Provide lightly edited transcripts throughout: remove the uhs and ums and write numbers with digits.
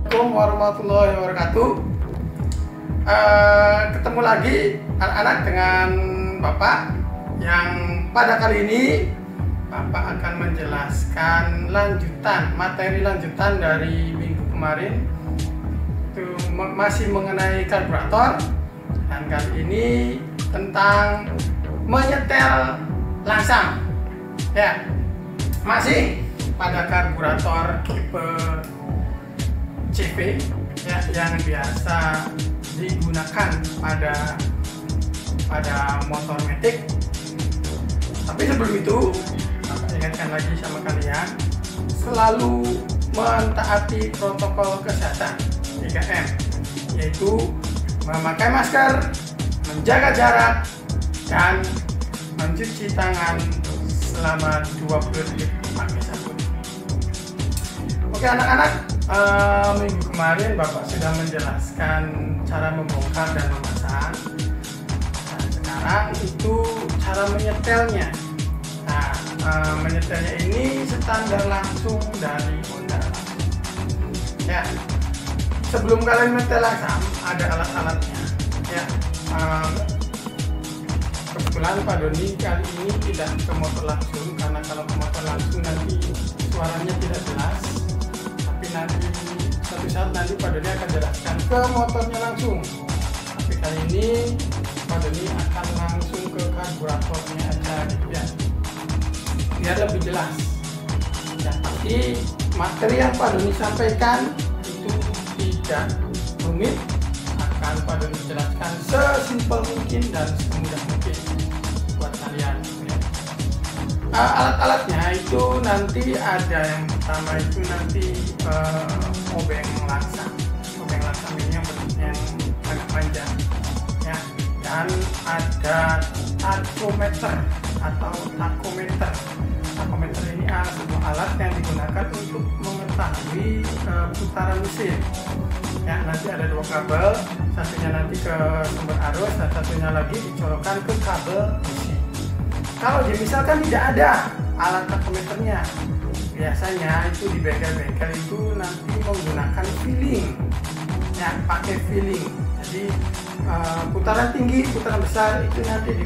Assalamualaikum warahmatullahi wabarakatuh. Ketemu lagi anak-anak dengan Bapak yang pada kali ini Bapak akan menjelaskan materi lanjutan dari minggu kemarin. Itu masih mengenai karburator, dan kali ini tentang menyetel langsam. Ya, masih pada karburator tipe CV ya, yang biasa digunakan pada motor matic. Tapi sebelum itu, saya ingatkan lagi sama kalian, selalu mentaati protokol kesehatan 3M, yaitu memakai masker, menjaga jarak, dan mencuci tangan selama 20 detik pakai sabun. Oke anak-anak, minggu kemarin Bapak sudah menjelaskan cara membongkar dan memasang. Nah, sekarang itu cara menyetelnya. Nah, menyetelnya ini standar langsung dari Honda. Ya, sebelum kalian menyetel langsam ada alat-alatnya. Ya, kebetulan Pak Doni kali ini tidak ke motor langsung, karena kalau ke motor langsung nanti suaranya tidak jelas. Tapi nanti suatu saat nanti Pak Doni akan jelaskan ke motornya langsung. Tapi kali ini Pak Doni akan langsung ke karburatornya aja gitu ya, biar lebih jelas. Dan pasti materi yang Pak Doni sampaikan itu tidak rumit, akan Pak Doni jelaskan sesimpel mungkin dan semudah mungkin buat kalian. Alat-alatnya itu nanti ada, yang pertama itu nanti obeng langsam. Obeng langsam ini yang bentuknya agak panjang ya, dan ada tachometer atau tachometer. Tachometer ini sebuah alat yang digunakan untuk mengetahui putaran mesin. Ya, nanti ada dua kabel, satunya nanti ke sumber arus dan satunya lagi dicolokkan ke kabel mesin. Kalau misalkan tidak ada alat tachometernya, biasanya itu di bengkel-bengkel itu nanti menggunakan feeling, ya, pakai feeling. Jadi putaran tinggi, putaran besar itu nanti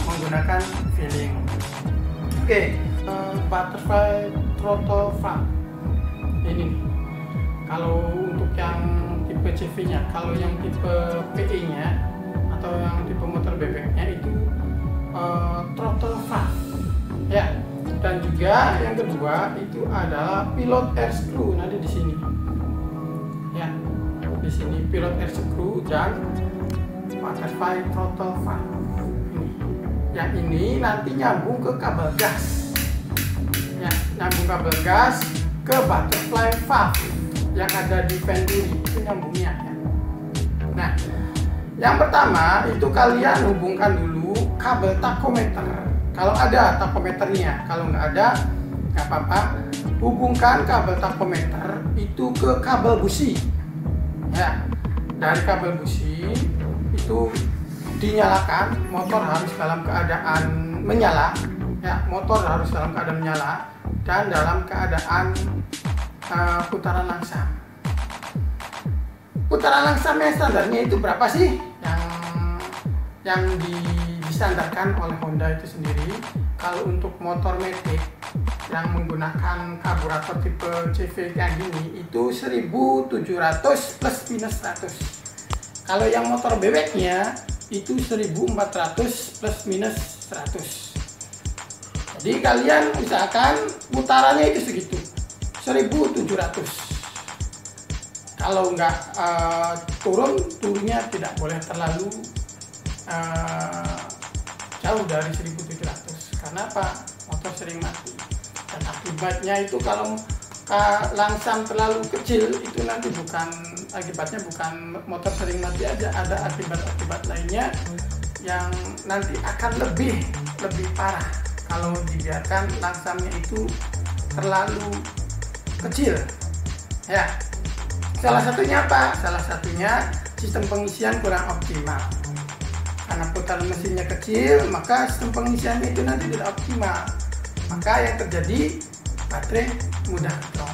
menggunakan feeling. Oke, butterfly throttle valve ini nih. Kalau untuk yang tipe CV-nya, kalau yang tipe PE-nya atau yang tipe motor bebeknya itu throttle valve ya. Dan juga yang kedua itu adalah pilot air screw, nanti di sini ya, di sini pilot air screw dan butterfly throttle valve ini. Yang ini nanti nyambung ke kabel gas ya, nyambung kabel gas ke butterfly valve yang ada di Venturi, itu nyambungnya ya. Nah, yang pertama itu kalian hubungkan dulu kabel tachometer. Kalau ada tachometernya, kalau nggak ada nggak apa-apa, hubungkan kabel tachometer itu ke kabel busi ya. Dari kabel busi itu dinyalakan, motor harus dalam keadaan menyala ya, motor harus dalam keadaan menyala dan dalam keadaan putaran langsam. Putaran langsam standarnya itu berapa sih? Yang distandarkan oleh Honda itu sendiri. Kalau untuk motor matic yang menggunakan karburator tipe CV kayak gini itu 1700 plus minus 100. Kalau yang motor bebeknya itu 1400 plus minus 100. Jadi kalian usahakan putarannya itu segitu, 1700. Kalau nggak turunnya tidak boleh terlalu jauh dari 1700. Karena apa? Motor sering mati. Dan akibatnya itu kalau langsam terlalu kecil itu nanti akibatnya bukan motor sering mati aja, ada akibat-akibat lainnya yang nanti akan lebih parah kalau dibiarkan langsamnya itu terlalu kecil ya. Salah satunya apa? Salah satunya sistem pengisian kurang optimal. Karena putaran mesinnya kecil, maka sistem pengisiannya itu nanti tidak optimal. Maka yang terjadi baterai mudah drop.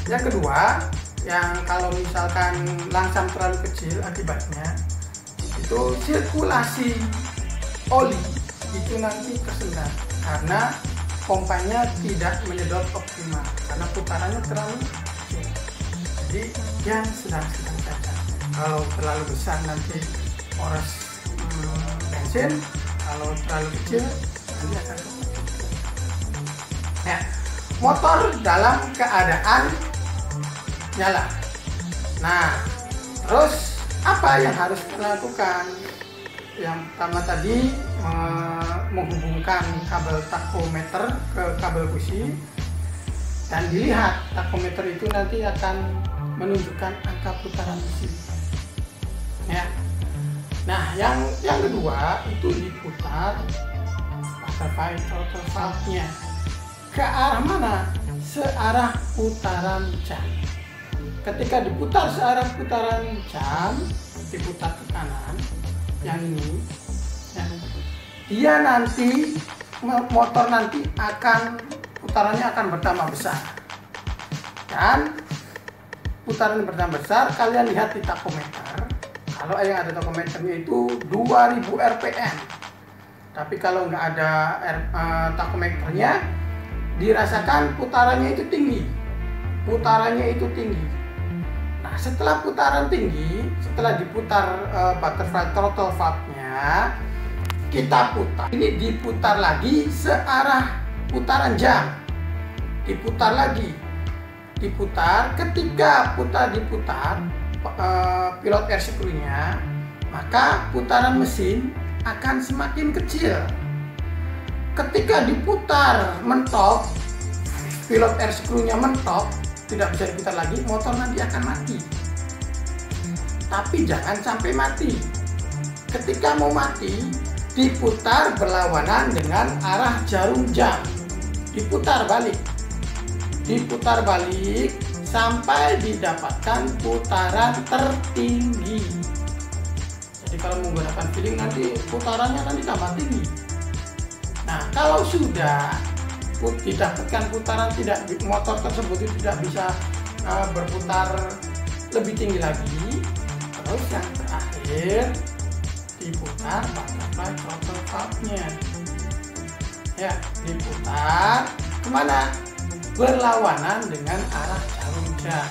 Yang kedua, yang kalau misalkan langsam terlalu kecil, akibatnya itu sirkulasi oli itu nanti tersendat karena pompanya tidak menyedot optimal karena putarannya terlalu kecil. Jadi yang sedang-sedang saja. Kalau terlalu besar nanti poros bensin, kalau terlalu kecil nanti akan ya. Motor dalam keadaan nyala. Nah, terus apa yang harus kita lakukan? Yang pertama tadi menghubungkan kabel tachometer ke kabel busi dan dilihat tachometer itu nanti akan menunjukkan angka putaran mesin. Ya. Nah, yang kedua itu diputar butterfly throttle valve-nya. Ke arah mana? Searah putaran jam. Ketika diputar searah putaran jam, diputar ke kanan, yang ini, ya, dia nanti motor nanti putarannya akan bertambah besar. Dan putaran bertambah besar, kalian lihat di tachometer. Kalau yang ada tachometernya itu 2000 rpm. Tapi kalau nggak ada tachometernya, dirasakan putarannya itu tinggi. Putarannya itu tinggi. Nah, setelah putaran tinggi, setelah diputar butterfly throttle valve-nya, kita putar. Ini diputar lagi searah putaran jam. Diputar lagi. Diputar, ketika diputar pilot air screw-nya, maka putaran mesin akan semakin kecil. Ketika diputar mentok, pilot air screw-nya mentok, tidak bisa diputar lagi, motor nanti akan mati. Tapi jangan sampai mati. Ketika mau mati, diputar berlawanan dengan arah jarum jam. Diputar balik. Diputar balik sampai didapatkan putaran tertinggi. Jadi kalau menggunakan feeling nanti putarannya nanti tambah tinggi. Nah, kalau sudah didapatkan putaran motor tersebut tidak bisa berputar lebih tinggi lagi, terus yang terakhir diputar butterfly throttle valve-nya. Ya, diputar kemana? Berlawanan dengan arah jarum jam.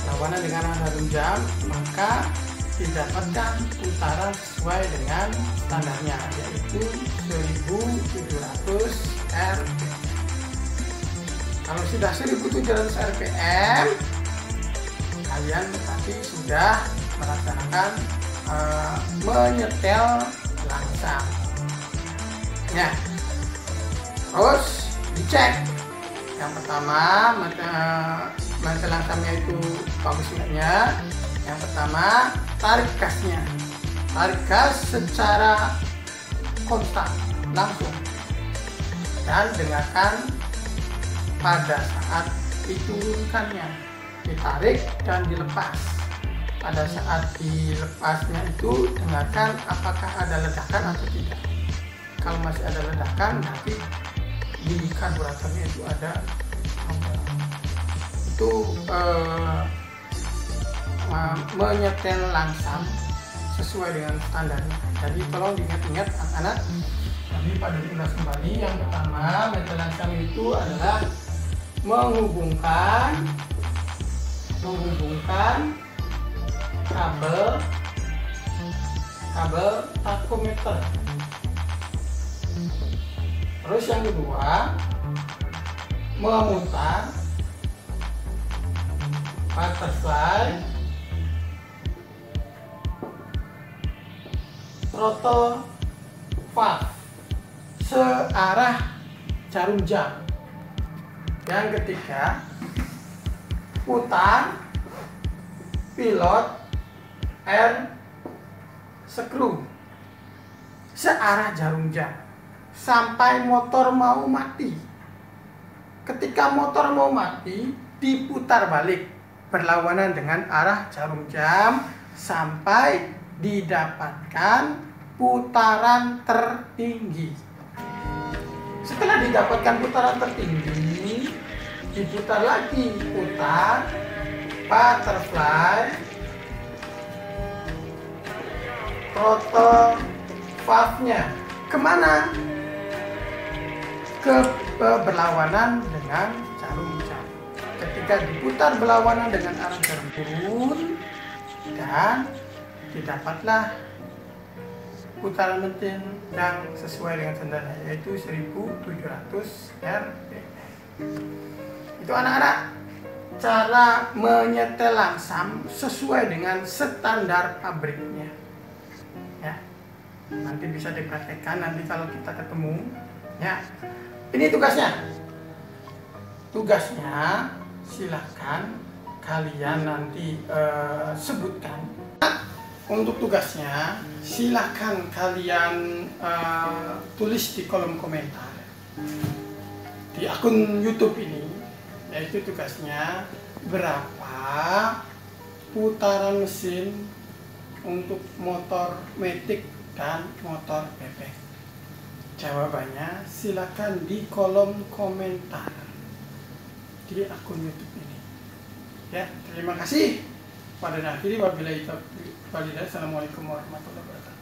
Berlawanan dengan arah jarum jam, maka didapatkan putaran sesuai dengan standarnya, yaitu 1700 rpm. Kalau sudah 1700 rpm, kalian berarti sudah melaksanakan menyetel langsam. Ya, terus dicek. Yang pertama, menyetel langsamnya itu bagus enggaknya. Yang pertama, tarik gasnya. Tarik gas secara konstan, langsung. Dan dengarkan pada saat diturunkannya. Ditarik dan dilepas. Pada saat dilepasnya itu, dengarkan apakah ada ledakan atau tidak. Kalau masih ada ledakan, nanti di karburatornya itu ada itu menyetel langsam sesuai dengan standarnya. Jadi tolong diingat-ingat anak-anak. Tapi pada diulas kembali, yang pertama menyetel langsam itu adalah menghubungkan kabel tachometer. Terus yang kedua, memutar butterfly throttle valve searah jarum jam. Yang ketiga, putar pilot air screw searah jarum jam sampai motor mau mati. Ketika motor mau mati, diputar balik berlawanan dengan arah jarum jam sampai didapatkan putaran tertinggi. Setelah didapatkan putaran tertinggi, diputar lagi, putar butterfly throttle valve-nya kemana? Ke berlawanan dengan jarum jam. Ketika diputar berlawanan dengan arah jarum turun, dan didapatlah putaran mesin yang sesuai dengan standarnya, yaitu 1700 RPM. Itu anak-anak cara menyetel langsam sesuai dengan standar pabriknya. Ya, nanti bisa dipraktekkan nanti kalau kita ketemu. Ya, ini tugasnya. Tugasnya silakan kalian nanti sebutkan. Untuk tugasnya silakan kalian tulis di kolom komentar di akun YouTube ini, yaitu tugasnya berapa putaran mesin untuk motor matic dan motor bebek. Jawabannya silakan di kolom komentar di akun YouTube ini. Ya, terima kasih. Pada akhirnya wabillahi taufiq walhidayah. Assalamualaikum warahmatullahi wabarakatuh.